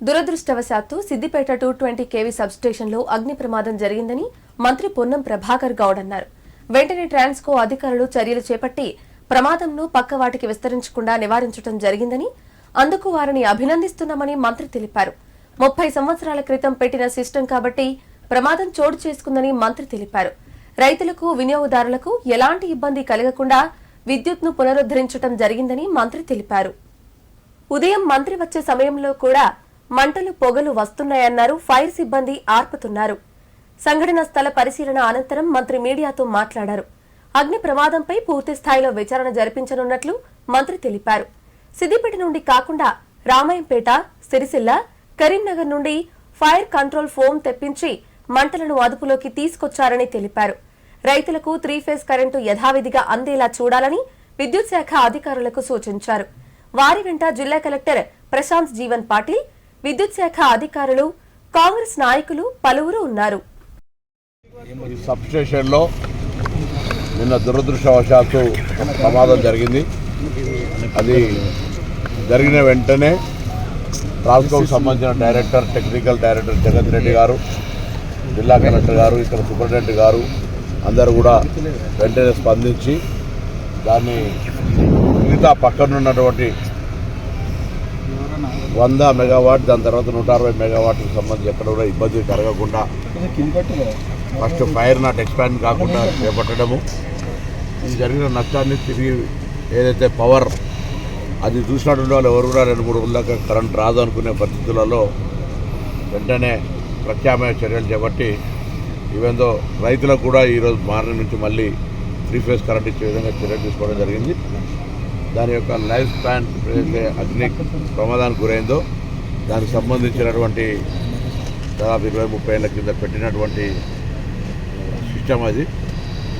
దురదృష్టవశాత్తు సిద్దిపేట 220 కేవీ సబ్స్టేషన్లో అగ్ని ప్రమాదం జరిగిందని మంత్రి పొన్నం ప్రభాకర్ గౌడ్ అన్నారు. వెంటనే ట్రాన్స్కో అధికారులు చర్యలు చేపట్టి ప్రమాదంను పక్కవాటికి విస్తరించకుండా నివారించడం జరిగిందని, అందుకు వారిని అభినందిస్తున్నామని మంత్రి తెలిపారు. 30 సంవత్సరాల క్రితం పెట్టిన సిస్టమ్ కాబట్టి ప్రమాదం చోటు చేసుకుందని మంత్రి తెలిపారు. రైతులకు, వినియోగదారులకు ఎలాంటి ఇబ్బంది కలగకుండా విద్యుత్ను పునరుద్ధరించడం జరిగిందని మంత్రి తెలిపారు. ఉదయం మంత్రి వచ్చే సమయంలో కూడా మంటలు, పొగలు వస్తున్నాయన్నారు. ఫైర్ సిబ్బంది ఆర్పుతున్నారు. సంఘటన స్థల పరిశీలన అనంతరం మంత్రి మీడియాతో మాట్లాడారు. అగ్ని ప్రమాదంపై పూర్తి స్థాయిలో విచారణ జరిపించనున్నట్లు మంత్రి తెలిపారు. సిద్దిపేట నుండి కాకుండా రామాయంపేట, సిరిసిల్ల, కరీంనగర్ నుండి ఫైర్ కంట్రోల్ ఫోమ్ తెప్పించి మంటలను అదుపులోకి తీసుకొచ్చారని తెలిపారు. రైతులకు 3 ఫేజ్ కరెంటు యథావిధిగా అందేలా చూడాలని విద్యుత్ శాఖ అధికారులకు సూచించారు. వారి వెంట జిల్లా కలెక్టర్ ప్రశాంత్ జీవన్ పాటిల్, విద్యుత్ శాఖ అధికారులు, కాంగ్రెస్ నాయకులు పలువురు ఉన్నారు. ఈ సబ్స్టేషన్లో నిన్న దురదృష్టవశాత్తు ప్రమాదం జరిగింది. అది జరిగిన వెంటనే ట్రాన్స్కోకు సంబంధించిన డైరెక్టర్, టెక్నికల్ డైరెక్టర్ జగత్ రెడ్డి గారు, జిల్లా కలెక్టర్ గారు, ఇక్కడ సూపరింటెండెంట్ గారు అందరూ కూడా వెంటనే స్పందించి దాన్ని మిగతా పక్కనున్నటువంటి 100 మెగావాట్, దాని తర్వాత 160 మెగావాట్కి సంబంధించి ఎక్కడ కూడా ఇబ్బంది కలగకుండా ఫస్ట్ ఫైర్ నాట్ ఎక్స్పాండ్ కాకుండా చేపట్టడము, ఈ జరిగిన నష్టాన్ని తిరిగి ఏదైతే పవర్ అది చూసినటువంటి వాళ్ళు ఎవరు కూడా 2-3 రోజుల దాకా కరెంట్ రాదు అనుకునే పరిస్థితులలో వెంటనే ప్రత్యామ్నాయ చర్యలు చేపట్టి ఈవెందో రైతులకు కూడా ఈరోజు మార్నింగ్ నుంచి మళ్ళీ 3 ఫేజ్ కరెంట్ ఇచ్చే విధంగా చర్యలు తీసుకోవడం జరిగింది. దాని యొక్క లైఫ్ స్పాన్ ఏదైతే అగ్ని ప్రమాదానికి గురైందో దానికి సంబంధించినటువంటి దాదాపు 20-30 ఏళ్ల కింద పెట్టినటువంటి సిస్టమ్ అది.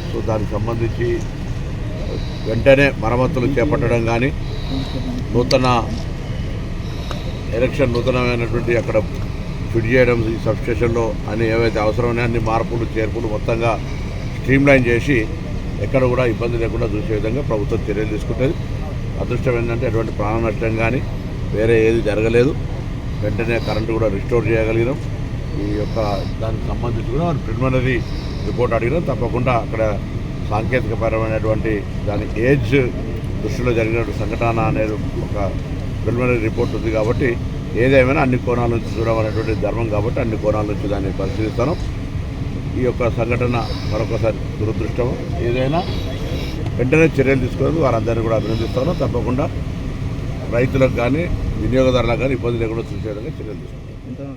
సో దానికి సంబంధించి వెంటనే మరమ్మతులు చేపట్టడం కానీ, నూతనమైనటువంటి అక్కడ ఫిట్ చేయడం, ఈ సబ్స్టేషన్లో అని ఏవైతే అవసరమైన అన్ని మార్పులు, చేర్పులు మొత్తంగా స్ట్రీమ్లైన్ చేసి ఎక్కడ కూడా ఇబ్బంది లేకుండా చూసే విధంగా ప్రభుత్వం చర్యలు తీసుకుంటుంది. అదృష్టం ఏంటంటే ఎటువంటి ప్రాణ నష్టం కానీ వేరే ఏది జరగలేదు. వెంటనే కరెంటు కూడా రిస్టోర్ చేయగలిగినాం. ఈ యొక్క దానికి సంబంధించి కూడా ప్రిలిమినరీ రిపోర్ట్ అడిగినాం. తప్పకుండా అక్కడ సాంకేతికపరమైనటువంటి దాని ఏజ్ దృష్టిలో జరిగిన సంఘటన అనేది ఒక ప్రిలిమినరీ రిపోర్ట్ ఉంది కాబట్టి ఏదేమైనా అన్ని కోణాల నుంచి చూడమనేటువంటి ధర్మం కాబట్టి అన్ని కోణాల నుంచి దాన్ని పరిశీలిస్తాను. ఈ యొక్క సంఘటన మరొకసారి దురదృష్టం. ఏదైనా వెంటనే చర్యలు తీసుకునేందుకు వారందరినీ కూడా అభినందిస్తాను. తప్పకుండా రైతులకు కానీ, వినియోగదారులకు కానీ ఇబ్బంది లేకుండా చూసే విధంగా చర్యలు తీసుకుంటాను.